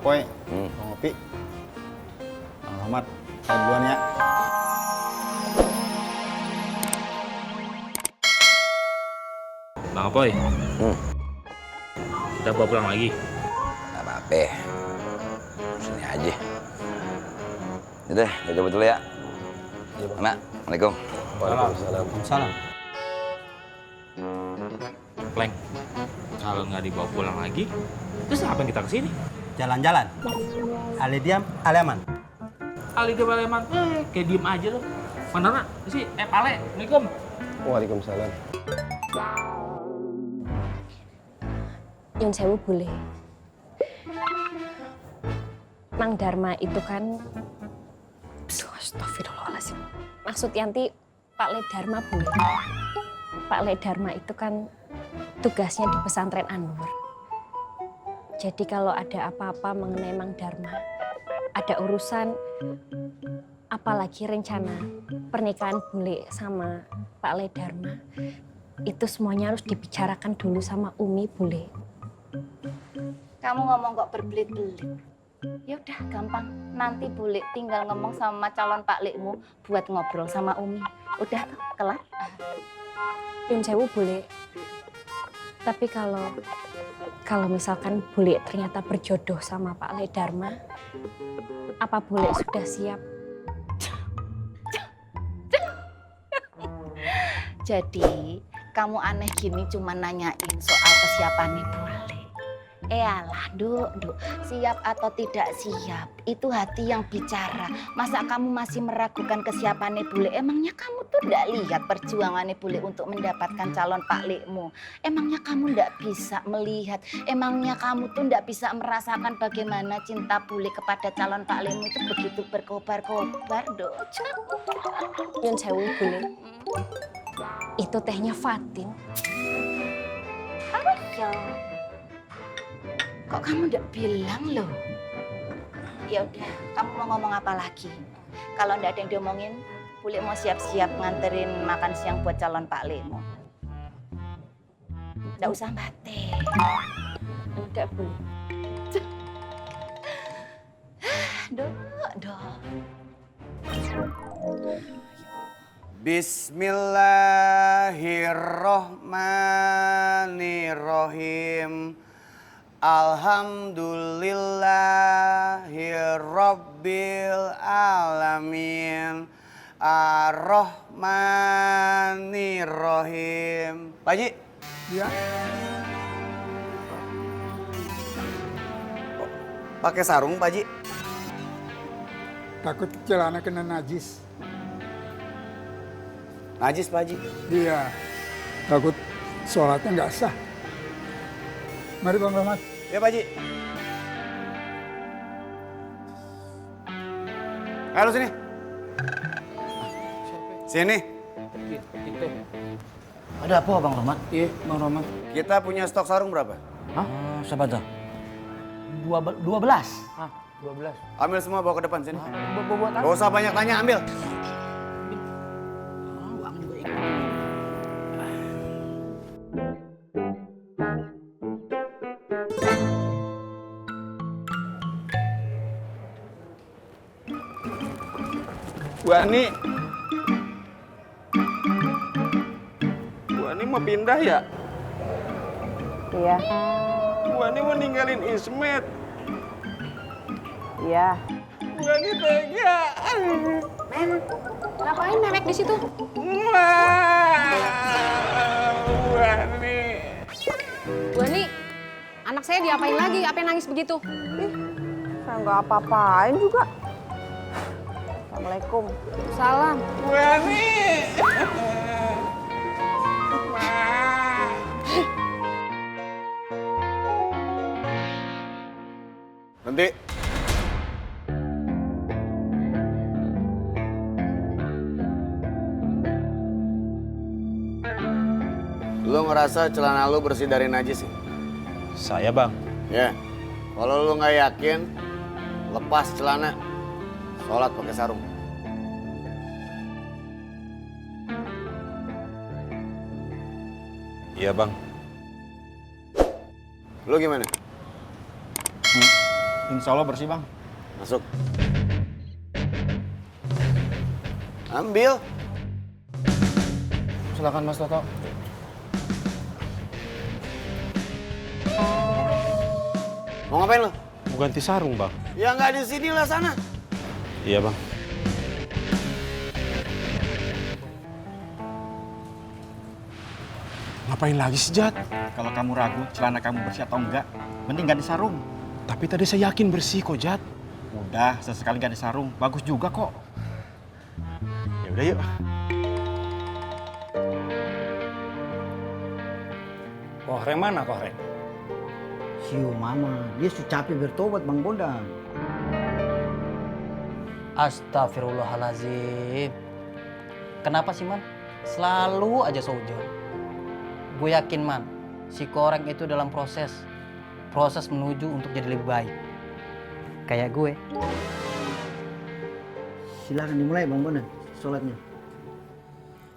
Apoy, mau ngopi. Bang Rahmat, saya duluan ya. Bang Apoy, kita bawa pulang lagi. Gak apa-apa. Sini aja. Udah, kita cabut dulu ya. Anak, Assalamualaikum. Waalaikumsalam. Pleng, kalau nggak dibawa pulang lagi, terus apa yang kita kesini? Jalan-jalan. Ale diam, ale aman. Ali ke Baleman, kayak diem aja loh. Mana sih? Pale, Assalamualaikum. Waalaikumsalam. Nyun sewu boleh. Mang Dharma itu kan, astagfirullahaladzim. Maksud Yanti, Pak Le Dharma boleh. Pak Le Dharma itu kan tugasnya di pesantren Anur. Jadi kalau ada apa-apa mengenai Mang Dharma, ada urusan, apalagi rencana pernikahan Bule sama Pak Le Dharma, itu semuanya harus dibicarakan dulu sama Umi Bule. Kamu ngomong kok berbelit-belit. Ya udah gampang. Nanti Bule tinggal ngomong sama calon Pak Lekmu buat ngobrol sama Umi. Udah tuh, kelar. Nyun sewu Bule. Tapi kalau misalkan Bule ternyata berjodoh sama Pak Le Dharma, apa Bule sudah siap? Jadi, kamu aneh gini cuma nanyain soal kesiapannya Bule. Alah, Duk, siap atau tidak siap, itu hati yang bicara. Masa kamu masih meragukan kesiapannya Bule? Emangnya kamu tuh nggak lihat perjuangannya Bule untuk mendapatkan calon Pak Lekmu? Emangnya kamu nggak bisa melihat? Emangnya kamu tuh nggak bisa merasakan bagaimana cinta Bule kepada calon Pak Lekmu itu begitu berkobar-kobar, Duk? Nyun sewu Bule. Itu tehnya Fatin. Apa ya? Kok kamu nggak bilang loh? Ya udah, kamu mau ngomong apa lagi? Kalau nggak ada yang diomongin, Bule mau siap-siap nganterin makan siang buat calon Pak Lekmu. Nggak usah batin. Enggak Bule. Dok. Bismillahirrohmanirrohim. Alhamdulillahirabbil alamin. Ar-Rahmanirrahim. Pak Haji. Ya, Pakai sarung, Pak Haji. takut celana kena najis. Najis, Pak Haji. Iya, takut sholatnya nggak sah. Mari Bang Rahmat. Ya, Pak Haji. Ayo lu sini. Sini. Ada apa Bang Rahmat? Iya, Bang Rahmat. Kita punya stok sarung berapa? Hah? Siapa tuh? 12. 12. Ambil semua bawa ke depan sini. Buat apa? Gak usah banyak tanya, ambil. Bu Ani mau pindah ya? Iya, Bu Ani mau ninggalin Ismet. iya. Bu Ani tega. Ngapain memek di situ? Wah, Bu Ani. Bu Ani, anak saya diapain lagi? Apa yang nangis begitu? Saya nggak apa-apain juga. Assalamualaikum. Salam. Bu Ani. Nanti. Lu ngerasa celana lu bersih dari najis ya? Saya Bang. Ya. Kalau lu nggak yakin, lepas celana, sholat pakai sarung. Iya Bang. Lu gimana? Insya Allah bersih, Bang. Masuk. Ambil. Silakan Mas Toto. Mau ngapain lo? Mau ganti sarung, Bang. Ya nggak di sini lah sana. Iya, Bang. Ngapain lagi sih, Jat? Kalau kamu ragu celana kamu bersih atau enggak, mending ganti sarung. Tapi tadi saya yakin bersih kok, Jat. Udah, sesekali ganti sarung. Bagus juga kok. Ya udah yuk. Kohreng mana, Kohreng? Siu mama, dia sudah capek bertobat Bang Bondan. Astagfirullahalazim. Kenapa sih, Man? Selalu aja seujon. Gue yakin, Man, si Koreng itu dalam proses menuju untuk jadi lebih baik. Kayak gue. Silakan dimulai Bang Bondan, sholatnya.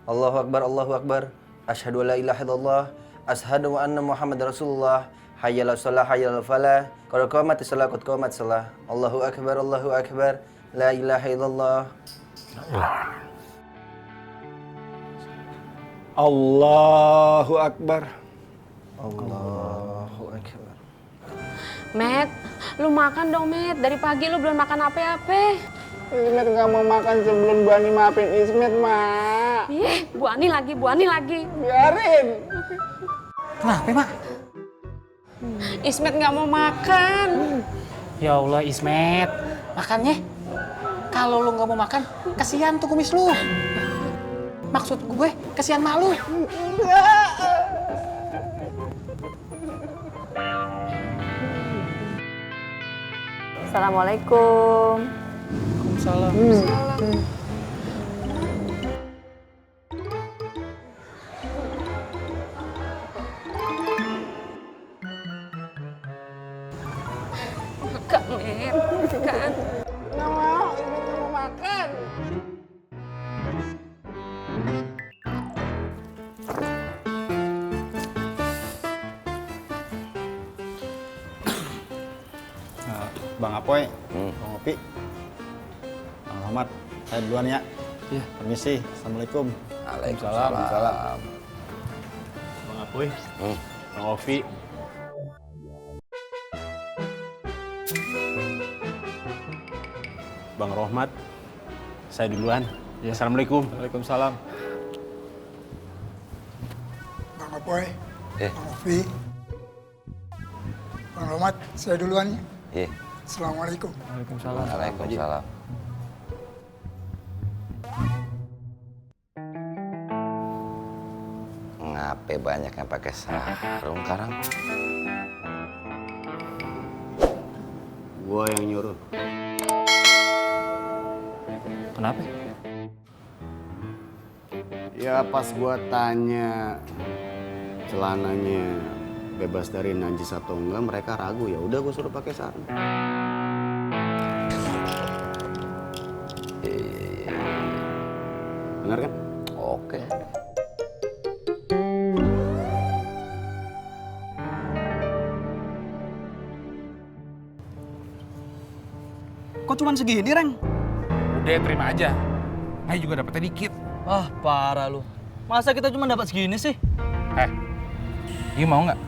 Allahu Akbar, Allahu Akbar. Asyhadu an la ilaha illallah. Asyhadu wa anna Muhammad Rasulullah. Hayya 'alas shalah, hayya 'alal falah. Qad qamatis shalah, qad qamatis shalah. Allahu Akbar, Allahu Akbar. La ilaha illallah. Allahu Akbar. Allahu Akbar. Met, lu makan dong, Met. Dari pagi lu belum makan apa-apa. Ismet nggak mau makan sebelum Bu Ani maafin Ismet, Mak. Ih, Bu Ani lagi. Biarin. Kenapa, Mak? Ismet nggak mau makan. Ya Allah, Ismet. Makannya. Kalau lu nggak mau makan, kasihan tuh kumis lu. Maksud gue, kasihan mak lu. Assalamualaikum. Waalaikumsalam. Kak, Met. Kak. Nggak mau, Ibu nggak mau makan. Bang Apoy, Bang Opi, Bang Rahmat, saya duluan ya. Iya. Permisi, Assalamualaikum. Waalaikumsalam. Bang Apoy, Bang Ovi. Bang Rohmat, saya duluan. Assalamualaikum. Waalaikumsalam. Bang Apoy, Eh. Bang Ovi, Bang Romat, saya duluan ya. Iya. Assalamualaikum. Waalaikumsalam. Waalaikumsalam. Ngape banyak yang pakai sarung sekarang? Gua yang nyuruh. Kenapa? Ya pas gua tanya celananya bebas dari najis atau enggak, mereka ragu. Ya udah gua suruh pakai sarung. Benar kan? Oke. Kok cuma segini, Reng? Udah terima aja. Saya juga dapetnya dikit. Ah, parah lu. Masa kita cuma dapat segini sih? Iya mau nggak?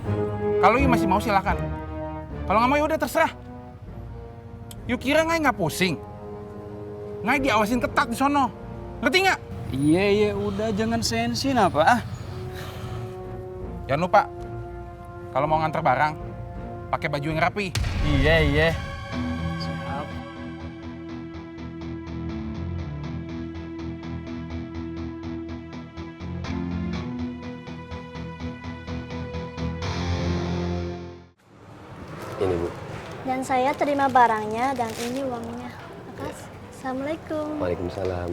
Kalau iya masih mau silakan. Kalau nggak mau ya udah terserah. Yuk kira nggak pusing. Nggak diawasin ketat di sono. Ngerti nggak? Iya, udah jangan sensi apa. Jangan lupa kalau mau nganter barang pakai baju yang rapi. Iya. Ini Bu. Dan saya terima barangnya dan ini uangnya. Atas. Assalamualaikum. Waalaikumsalam.